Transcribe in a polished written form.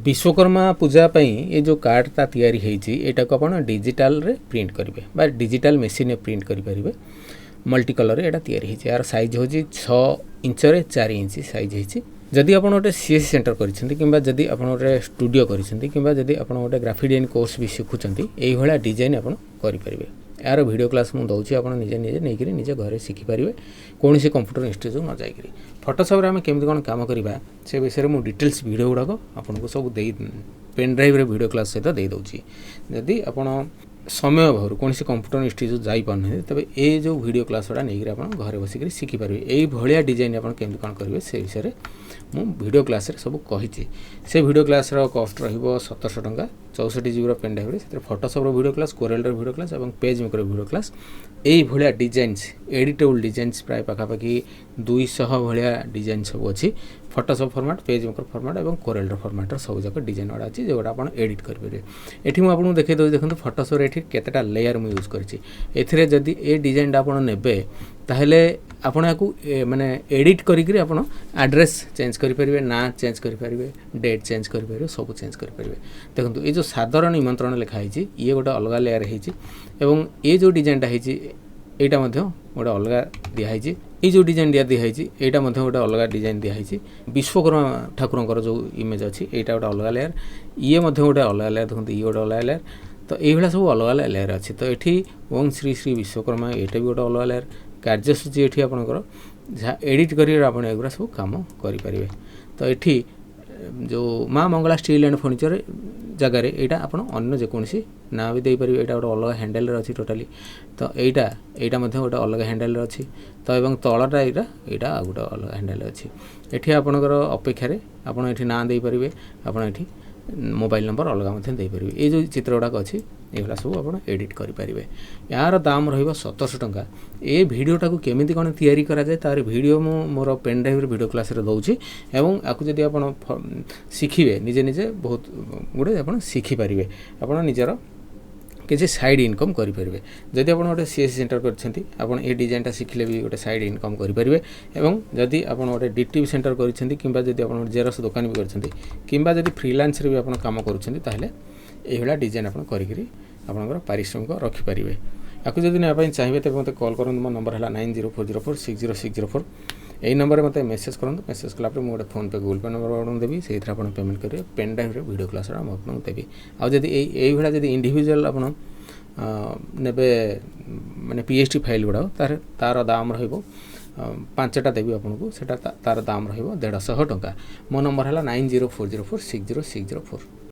विश्वकर्मा पूजा पई ये जो कार्ड ता तैयारी हेची एटा को आपण डिजिटल रे प्रिंट करिवे बा डिजिटल मशीन रे प्रिंट करि परिबे मल्टी कलर रे एटा तैयारी हेची यार साइज होची 6 इंच रे 4 इंच साइज हेची जदि आपण ओटे सीएस सेंटर करिसेंती किबा जदि आपण ओटे स्टूडियो करिसेंती किबा जदि आपण ओटे ग्राफिक डिजाइन कोर्स भी सिखुचंती एई भला डिजाइन आपण करि परिबे यार वीडियो क्लास मु दउची आपण निजे निजे नै करी निजे घरे सिखि परिबे कोनोसी कंप्यूटर इंस्टीट्यूट न जाई करी फोटोशॉप रे हम केमति कोन काम करिबा से विषय मु डिटेल्स वीडियो गुडा को आपण को सब देई पेन ड्राइव रे वीडियो क्लास सहित देई दउची जदि आपण समय अभाव कौन से कंप्यूटर इंस्टीट्यूट जाई पारना तबे ए जो वीडियो क्लास गुड़ा नहीं आप घरे बसिक शिखि पारे यही भाया डिजाइन आप केमती कौन करेंगे से विषय मु वीडियो क्लास रे सब कही से वीडियो क्लास रो कॉस्ट रहिबो 1700 टंका 64 जीबी पेन ड्राइव से फोटोशॉप रो वीडियो क्लास कोरेल रो वीडियो क्लास और पेजमेकर वीडियो क्लास यही भाया डिजाइन्स एडिटेबल डिजाइन्स प्राय पाखापाखि 200 भाया डिजाइन सब अच्छी फोटोशॉप फॉर्मेट पेजमेकर फॉर्मेट और कोरेल रो फॉर्मेट सब जाक डिजाइन गुड़ा अच्छी जो आप एडिट करेंगे ये मुझे आपको देखा दूँ देखो फोटोशॉप ये केतेटा लेयर मुझे यूज करी जदि ए डिजाइन आप ने ताहले आपण याकू माने एडिट करिकरी आपण एड्रेस चेंज करि परिबे ना चेंज करि परिबे डेट चेंज करि परिबे सब चेंज करि परिबे देखंतु ए जो साधारण निमंत्रण लिखा हिची ये गोटे अलग लेयर हिची एवं ये जो डिजाइनटा हिची एटा मध्ये गोटे अलग दिया हिची ये जो डिजाइन दिया हिची एटा मध्ये गोटे अलग डिजाइन दिया हिची विश्वकर्मा ठाकुरंकर जो इमेज अछि एटा गोटे अलग लेयर ये मध्ये गोटे अलग लेयर देखंतु ये गोटे अलग लेयर तो ये भाया सब अलग अलग लेयर अच्छी तो ये ओम श्री श्री विश्वकर्मा यहाँ भी गोटे अलग लेयर कार्यसूची ये आपंकर जहाँ एडिट कर सब कम करें तो ये जो माँ मंगला स्टील एंड फर्निचर जगार यहाँ आपन जेकोसी ना भी दे पारे यहाँ गोटे अलग हैंडल अच्छी टोटाली तो यहाँ गोटे अलग हैंडल अच्छी तो एवं तलटा यहाँ गोटे अलग हैंडल अच्छी ये आपंकर अपेक्षार आप ना दे पारे आप मोबाइल नंबर अलग दे पारे ये जो चित्र गुड़ाक अच्छी ये सब आप एडिट करेंगे यार दाम रहा टंका ये वीडियोटा को केमिति कौन तैयारी करा जाए तार वीडियो मु मोर पेन ड्राइव वीडियो क्लास रे दउची एवं आकु जदि आपण शिखिबे निजे निजे बहुत गुडे आपण शिखि पारिबे आपण निजर किसी साइड इनकम करेंगे जदि आप गोटे सीएस सेंटर कर डिजाइनटा शिखिले भी गोटे साइड इनकम करेंगे एवं जदि आप गोटे डीटीवी सेंटर कर जेरक्स दुकान भी कर फ्रीलांस भी आप काम करें डिजाइन आप कर पारिश्रमिक रखिपारे आपको जब नापी चाहिए तो मतलब कॉल करूँ मो नंबर है 9040460604 यही नंबर में मतलब मेसेज करूँ मेसेज कलापर मुझे फोन पे गूगल पे नंबर देवी से आप पेमेंट करेंगे पेन ड्राइव वीडियो क्लास आपको देवी आदि यही जब इंडिविजुअल आप ने माने पीएचडी फाइल गुड़ा तार दाम रटा देवी आपको से तार दाम रहा 150 टंका मो नंबर है 9040460604।